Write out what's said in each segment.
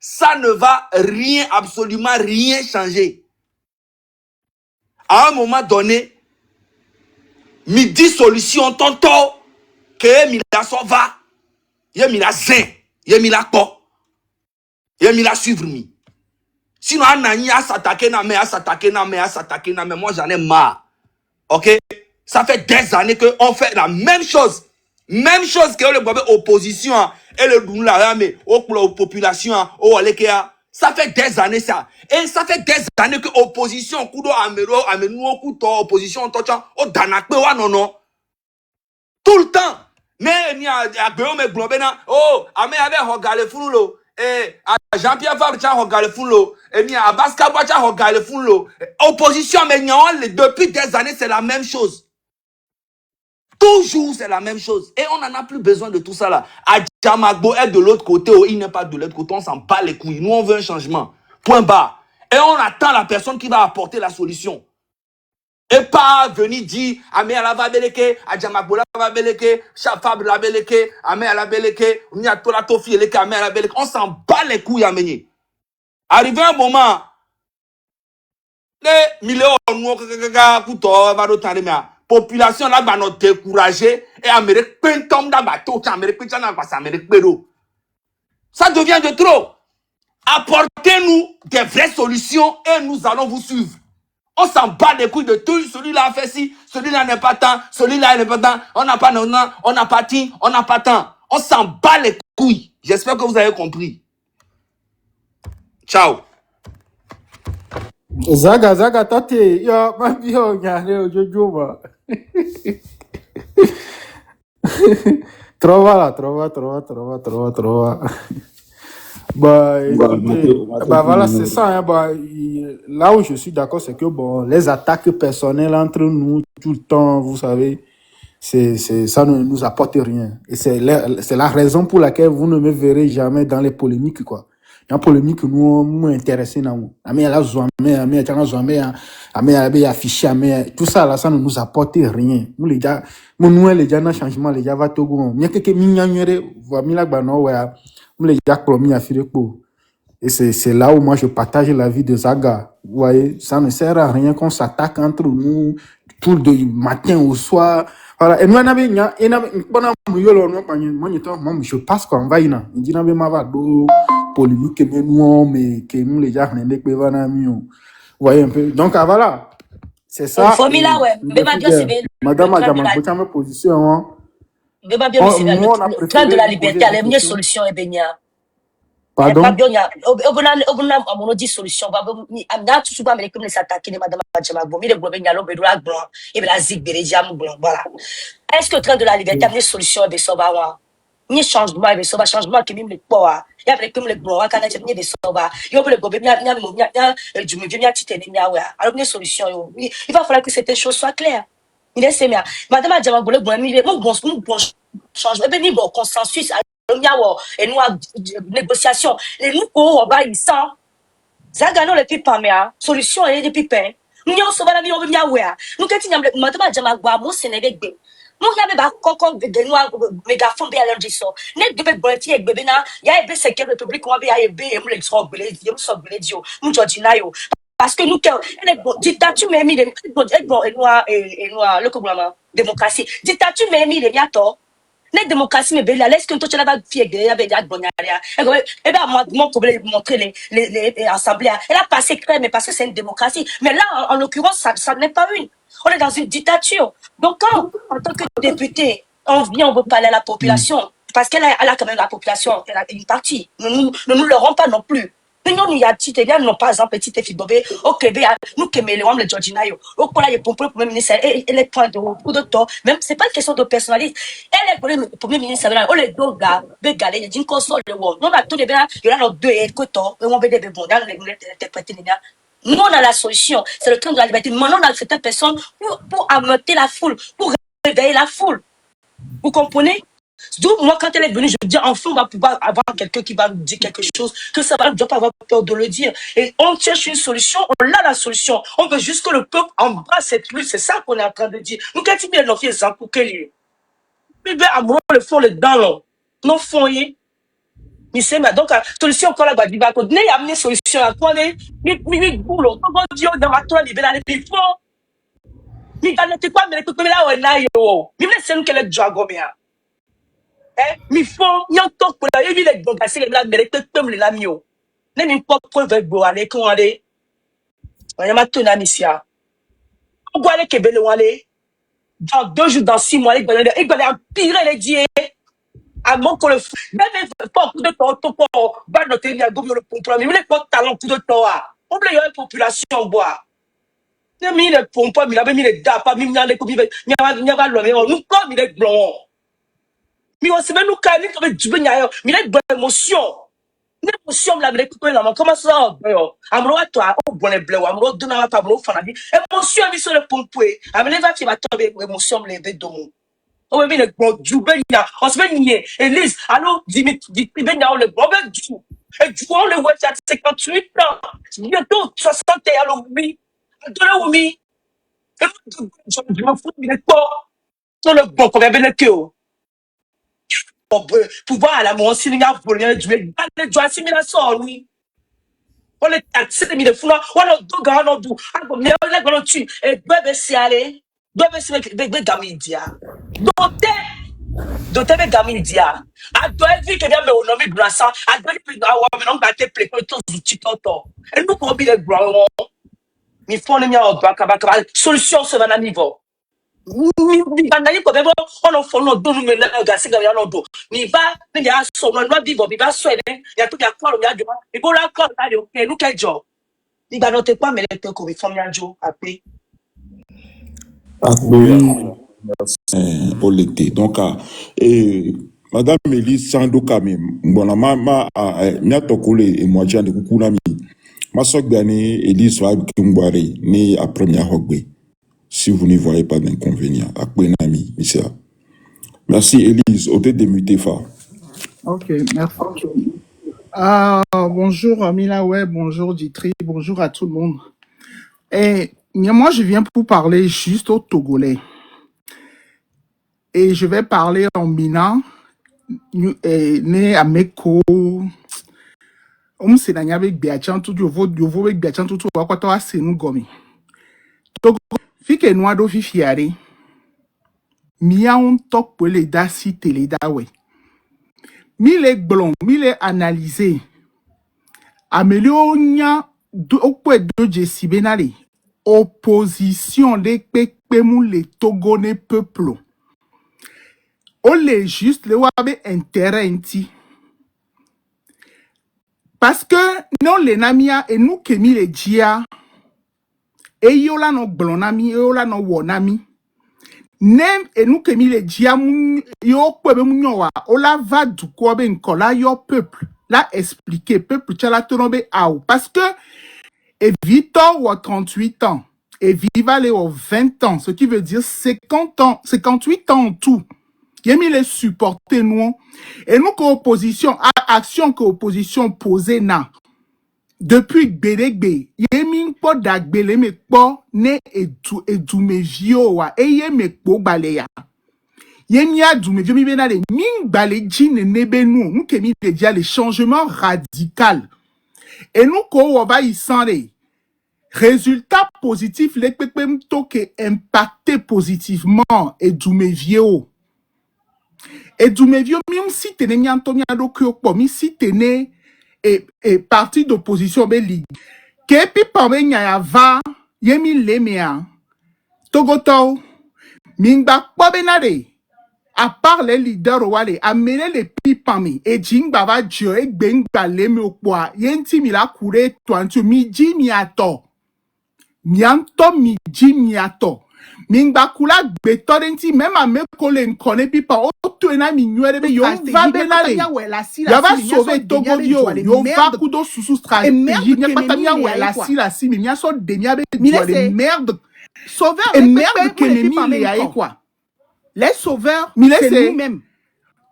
ça ne va rien, absolument rien changer. À un moment donné, midi solution, tonto, que mi la sauva, ye mi la zin, ye mi la po, ye mi la suivre mi. Sinon, Anani a s'attaquer na mais, moi j'en ai marre. Ok? Ça fait des années qu'on fait la même chose. Même chose que le opposition et le Doula, mais aux populations, au Alekea. Ça fait des années ça. Et ça fait des années que l'opposition, Kudo Amero, Amenou, Kuto, opposition, Tocha, au Danakbe, non, non. Tout le temps. Mais il y a des globena, oh, Ame avait regardé Foulo. Et Jean-Pierre Fabrica regardé Foulo. Et il y a Abaska Bacha regardé Foulo. Opposition, mais depuis des années, c'est la même chose. Toujours, c'est la même chose. Et on n'en a plus besoin de tout ça là. Adjamagbo est de l'autre côté ou il n'est pas de l'autre côté. On s'en bat les couilles. Nous, on veut un changement. Point barre. Et on attend la personne qui va apporter la solution. Et pas venir dire, Amé à la Babeleke, Adjamagbo la Babeleke, Chafab la Beleke, Amé à la Beleke, Miatola Tofi, Amé à la Beleke. On s'en bat les couilles, Améni. Arrivé un moment, les millions de population là va nous décourager et Amérique tombe dans bateau Amérique ça devient de trop. Apportez-nous des vraies solutions et nous allons vous suivre. On s'en bat les couilles de tout. Celui-là a fait ci, celui-là n'est pas tant, celui-là n'est pas tant, on n'a pas on n'a pas ti, on n'a pas tant. On s'en bat les couilles. J'espère que vous avez compris. Ciao. Zaga, tate, yo, mabio, nyane, ojojo, Trova. Bah, voilà, c'est ça. Hein, là où je suis d'accord, c'est que bon, les attaques personnelles entre nous tout le temps, vous savez, ça ne nous apporte rien. Et c'est la raison pour laquelle vous ne me verrez jamais dans les polémiques, quoi. Dans les polémiques, nous intéressés. Tout ça, là, ça ne nous apporte rien. Nous, les gars, les gens, changement, les gars, va Togo. Et c'est là où moi je partage l'avis de Zaga. Vous voyez, ça ne sert à rien qu'on s'attaque entre nous tout du matin au soir. Voilà. Et nous, je passe comme va ina. Il dit na be ma va do polémique mais nous mais que nous les gens ne pe va na mieux. Vous voyez un peu. Donc voilà. C'est ça. Formula ouais. Madame a ma position. Le train de la liberté, la meilleure solution est bénia. Pardon? On dit solution. Amna tout souvent avec les s'attaquer de madame Adjamagbo. Mais le gouvernement yalo bedula blanc et la zig berejam blanc. Voilà. Est-ce que le train de la liberté a une solution de sauva? Ni changement de sauva changement qui même les poids. Il y a comme les blancs quand il y a des sauva. Il y a le gouvernement du mieux tité ni miawa. Alors une solution il va falloir que cette chose soit claire. Il est sémia. Madame Adjamagbo le gouvernement bon changement et bien bon consensus et nous négociation les nous ils Zagano le pipa mea solution est de pipa nous y sommes la on veut nous quand il madame Jamagba mo Sénégal nous y avait ba kokon de nous mégaphone bien leur dit ça net de bébé avec bébé na ya ebe c'est quelle république on va y ebe et les so belé dio nous Georgina yo parce que nous dictature mais mis et nous le gouvernement démocratie dictature mais mis les miato la démocratie mais belle est-ce que toi tu l'as fait avec la bonnaria et ben mon problème montrer les assemblées elle a passé clair mais parce que c'est une démocratie mais là en l'occurrence ça n'est pas une on est dans une dictature donc quand en tant que député on vient on veut parler à la population parce qu'elle a quand même la population elle a une partie nous le rend pas non plus. Nous y a petite bien non pas exemple petite fille bobé OK bien nous que les hommes le Georgina yo au pour le premier ministre et les points de temps même c'est pas une question de personnalité elle est le premier ministre on les deux gars bégalé d'une console le monde non a tout bien il y a nos deux et que toi on veut des bon dans les interpréter nous on a la solution c'est le train de la liberté maintenant on a certaines personnes pour ameuter la foule pour réveiller la foule vous comprenez. Donc, moi, quand elle est venue, je me dis, enfin, on va pouvoir avoir quelqu'un qui va nous dire quelque chose, que ça va, ne doit pas avoir peur de le dire. Et on cherche une solution, on a la solution. On veut juste que le peuple embrasse cette lutte. C'est ça qu'on est en train de dire. Nous, quand il y a nos filles, pour qu'elle y mais bien, à moi, le fond, les dents, là. Non, fond, Misema donc solution kola ba diba ko ne amener solution à quoi mi bulo ko dio dans ma toi libéral les fo mi gana te kwa me ko la wa na yo mi me senu kele jago me mi fo nyan to ko la evi le donc assez la me ko pem le la mio ne mi ko ve bo ale ko ale on ma to na misia on boit les kebele wale dans 2 jours dans 6 mois il va empirer les dieux à mon que le même pas coup de temps to ko ba no te ni agobi le pompe mais les pas talent coup de temps on blé une population bois ne mi le pompe mi la be mi le da pas mi na le ko mi va lo me nous comme mi le blanc mi on se met nous kani ko be djube nya yo mi le émotion une émotion la me ko la comment ça yo amro toi o bon le blé wa amro dona pa amro fana bi émotion mi sur le pompe amele va qui va tomber émotion me le domo. Oh, mais le bon du benya, on se met nier. Elise, allô, dis benya, le bon du. Et du coup, on le voit à 58 ans. Bientôt 60 et allô, oui. De oui. Et je me fous, il est pas. Sur le bon, comme il est que. Pouvoir à la mon signe à voler, du mec, le doigt assimilation, oui. On est taxé de mille fois, on a deux gars, on a deux. Ah, bon, mais on est dans le tu. Et bébé, c'est allé. Bébé, c'est bébé, gamidia. Donc t'es gamin dia a doit vie que bien me onomi brasa a doit plus na wa me non ba te play ko to zuti toto et nous ko bi le bro mi fon mi a ba ka solution se va na niveau mi ba na yi ko be on fon no do me na ga se ga ya no do mi ba ni ya so no no vivo mi ba so ene ya to ya kwaro mi aduma mi bo la kwaro na yo ke lu ke jo ni ba no te pa me le te ko mi fon mi ajo ape Pour l'été. Donc, Madame Elise Sando Kamim, bon, ma tokole et moi, j'ai de kukunami. Ma soeur gagné Elise va Kimbari, ni à première hogbe. Si vous n'y voyez pas d'inconvénient, à Kwenami, monsieur. Merci Elise, au tête de Mutefa. Ok, merci. Bonjour Amila, ouais, bonjour Ditri, bonjour à tout le monde. Et moi, je viens pour parler juste au Togolais. Et je vais parler en Mina, né à Meko. Se na nyabe biachan tout yo vo biachan tout wa kwato asenu gomi. Togo fike noa do fifiare. Mia on tok pele da si tele da we. Mi le blon, mi le analyser. Amelio nya do okwe do jesi benale. Opposition de pepe mou le togone peuple. O le juste le wabe intérêt inti. Parce que non les namia et nous kemi le dia et yo la no blonami yo la no wonami nem et nous kemi le dia yo kwebe munyowa o la va du ko be nkola yo peuple la expliquer peuple tchala tonobe au parce que et Victor ou 38 ans et Viva les 20 ans ce qui veut dire 50 ans 58 ans en tout. Yemi les supporter nous et nous qu'opposition action qu'opposition posée na depuis Bédégbe yemi po dagbele me po ne edu me vio wa yemi po baleya yemi adu me vio mi bena le min bale jine nebe nous nous kemi déjà le changement radical et nous ko va y sande résultat positif les pepe toke impacter positivement edu me vio et du mévio, même si tu n'es pas en même si tu n'es et parti d'opposition, belli. Que puis parmi n'y va, yemi lemea, togoto, mingba kwa benade. À part les leaders wale, amener les pipami, et jingba va dio, et bengba leme au poids, yenti mi la kure, toantu, mi ji miato. Mianto mi ji miato. Mingba kula betorenti même à me coller connaît pipa auto na minouere be yo va benale ya va sauver Togo yo va kudo sous stratégie nya patamia wela si mi nya so demia be de merde sauveur et merde que mi le quoi les sauveurs c'est nous-mêmes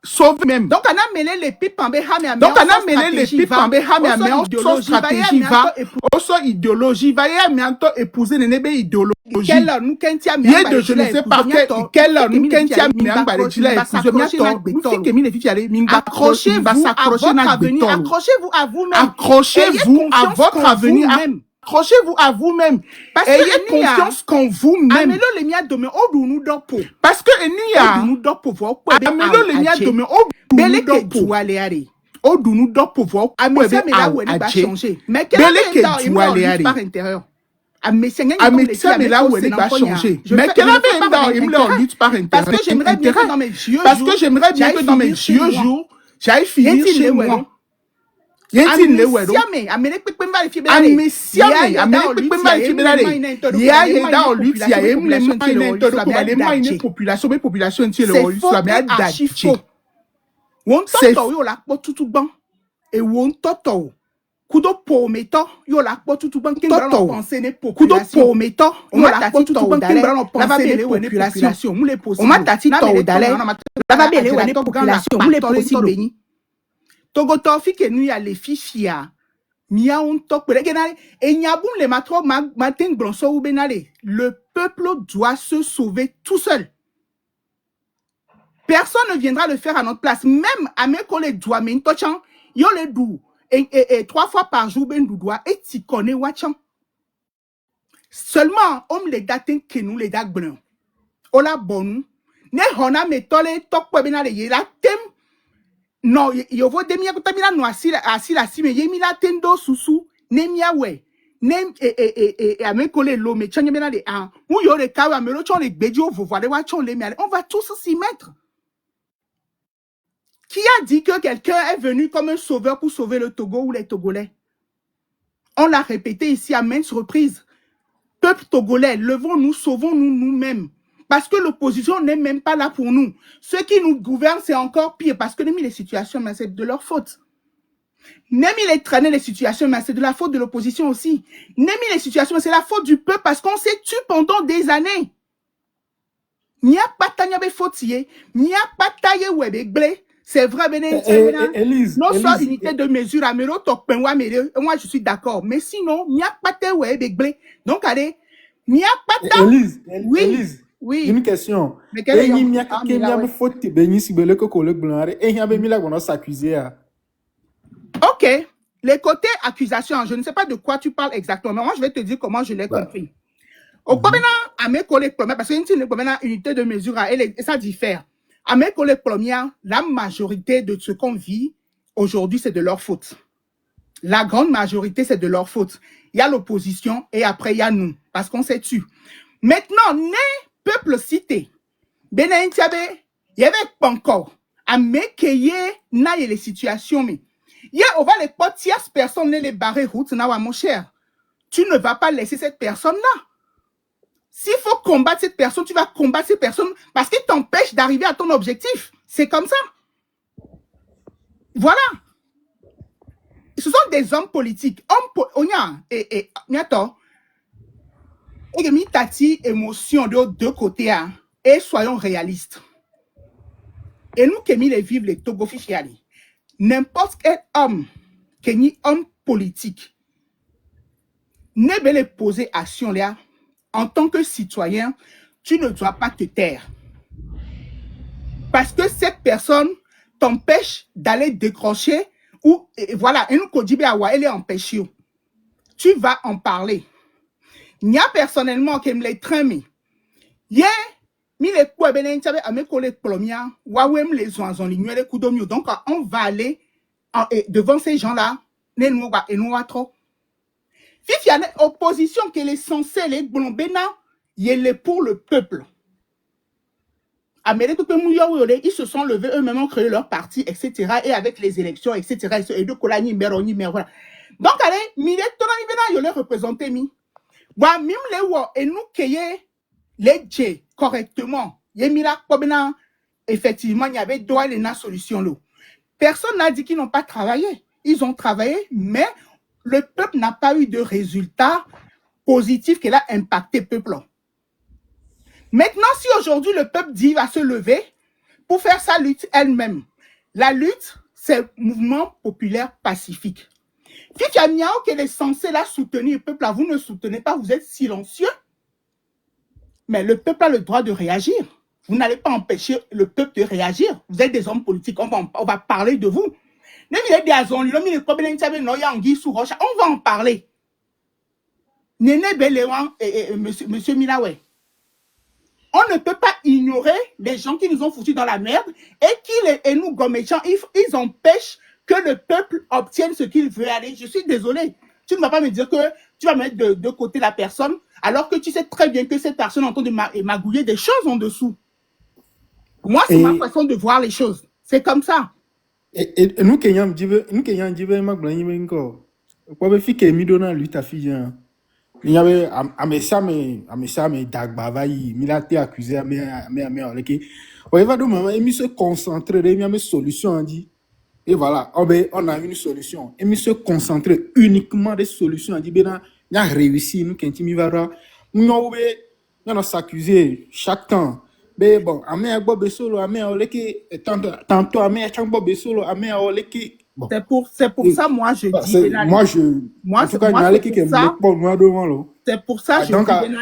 sauver même. Donc, on a mêlé les pipes en BHM. Donc, on a mêlé les pipes en BHM, mais on stratégie va, on idéologie va, et bientôt épouser les nébés idéologie. Quelle heure nous qu'un tiers, mais je ne sais pas quelle heure nous qu'un tiers, mais un balai là épouser bientôt. Nous fait que les filles allaient, accrochez-vous à vous-même. Accrochez-vous à votre avenir. Accrochez-vous à vous-même. Ayez confiance qu'en vous-même. Parce que amelo le mia dome beleke tualeare o dunu do pouvoir amesa me la wele ba changer mais quel est par intérieur amesa me la wele ba changer mais quel est il me lutte par intérieur parce que j'aimerais bien que dans mes vieux jours j'aille finir chez moi. C'est faux. Et on toto. Kudo po meto yo la po tutu ban kinga no penser ne population. Kudo po meto yo la po tutu ban kinga no penser ne population. Mule possible. On m'a tati to dale. La va bele we ne population. Mule possible. Togo tofi ke nu ya le fifia. Mia on tok pele genale et nyaboum le matro matin bronso ou benale. Le peuple doit se sauver tout seul. Personne ne viendra le faire à notre place. Même à mes collègues doit men tochan yo le dou. Et 3 fois par jour, ben doudoua, et tu connais Wachan. Seulement, on les dates que nous les dates blancs. On la bonne. Ne hona me tole tok po benale ye la tem. Non, yo vo demia kutamila no asila si me ye mi la tendo susu ne mia we. Ne a me coller l'eau me chanye benale an. Ou yo le kawa me lo chon le bedio vous voir Wachan le miale. On va tous s'y mettre. Qui a dit que quelqu'un est venu comme un sauveur pour sauver le Togo ou les Togolais? On l'a répété ici à maintes reprises. Peuple togolais, levons-nous, sauvons-nous nous-mêmes. Parce que l'opposition n'est même pas là pour nous. Ceux qui nous gouvernent, c'est encore pire. Parce que les situations, mais c'est de leur faute. Même les traîner les situations, mais c'est de la faute de l'opposition aussi. Même les situations, c'est la faute du peuple parce qu'on s'est tué pendant des années. N'y a pas de faute, n'y a pas de webé. C'est vrai, Élise, non soit unité de mesure, moi je suis d'accord. Mais sinon, il n'y a pas de web. Donc, allez, il n'y a pas de... Élise, oui, Élise, oui. Une question. Mais quelle est la ok. Les côtés accusations, je ne sais pas de quoi tu parles exactement. Mais moi, je vais te dire comment je l'ai compris. Au premier, à mes collègues, parce que une unité de mesure, et ça diffère. À mes collègues premières, la majorité de ce qu'on vit aujourd'hui, c'est de leur faute. La grande majorité, c'est de leur faute. Il y a l'opposition et après, il y a nous, parce qu'on s'est tué. Maintenant, né peuple cité, Benin Tiabe, il y avait pas encore. À mes qu'il n'a les situations, mais il y a, on va les pas tierces personnes, les barrer route, mon cher. Tu ne vas pas laisser cette personne-là. S'il faut combattre cette personne, tu vas combattre cette personne parce qu'il t'empêche d'arriver à ton objectif. C'est comme ça. Voilà. Ce sont des hommes politiques. Tati émotion de deux côtés. Et soyons réalistes. Et nous qui les vivre les Togo fichiali. N'importe quel homme, qui est homme politique, ne peut les poser action là. En tant que citoyen, tu ne dois pas te taire. Parce que cette personne t'empêche d'aller décrocher ou, voilà, elle est empêchée. Tu vas en parler. Il y a personnellement qui me les traîne. Donc, on va aller devant ces gens-là. Et nous trop. Il y a une opposition qui est censée les blombena, il est pour le peuple. Ils se sont levés eux-mêmes, ont créé leur parti, etc. Et avec les élections, etc. Et de Kolani, Meroni, voilà. Donc, allez, Mille Tonani Bena, ils les représenté, mi. Bah, mime les wa, et nous, qui les Dj, correctement. Yemila, Kobena, effectivement, il y avait deux solutions, là. Personne n'a dit qu'ils n'ont pas travaillé. Ils ont travaillé, mais le peuple n'a pas eu de résultat positif qui a impacté le peuple. Maintenant, si aujourd'hui le peuple dit va se lever pour faire sa lutte elle-même, La lutte, c'est mouvement populaire pacifique. Fifi Miao, qu'elle est censée la soutenir, le peuple, là, vous ne soutenez pas, vous êtes silencieux. Mais le peuple a le droit de réagir. Vous n'allez pas empêcher le peuple de réagir. Vous êtes des hommes politiques, on va parler de vous. On va en parler. Néné Beléwan et monsieur Milawe. On ne peut pas ignorer les gens qui nous ont foutus dans la merde et nous, Goméchan, ils empêchent que le peuple obtienne ce qu'il veut aller. Je suis désolé. Tu ne vas pas me dire que tu vas mettre de côté la personne alors que tu sais très bien que cette personne est en train de magouiller des choses en dessous. Moi, c'est ma façon de voir les choses. C'est comme ça. Et nous, Kenyans, nous, Kenyans, il y avait Amessame Dagbavaï, il a été accusé à il va donc se concentrer, il y a une solution, dit. Et voilà, on a une solution. Et il se concentrer uniquement des solutions, dit, il a réussi, nous, quand il va on s'accuser chaque temps. Mais bon, tantôt, bon. C'est pour ça, moi, je dis... En tout cas, c'est pour ça, je dis...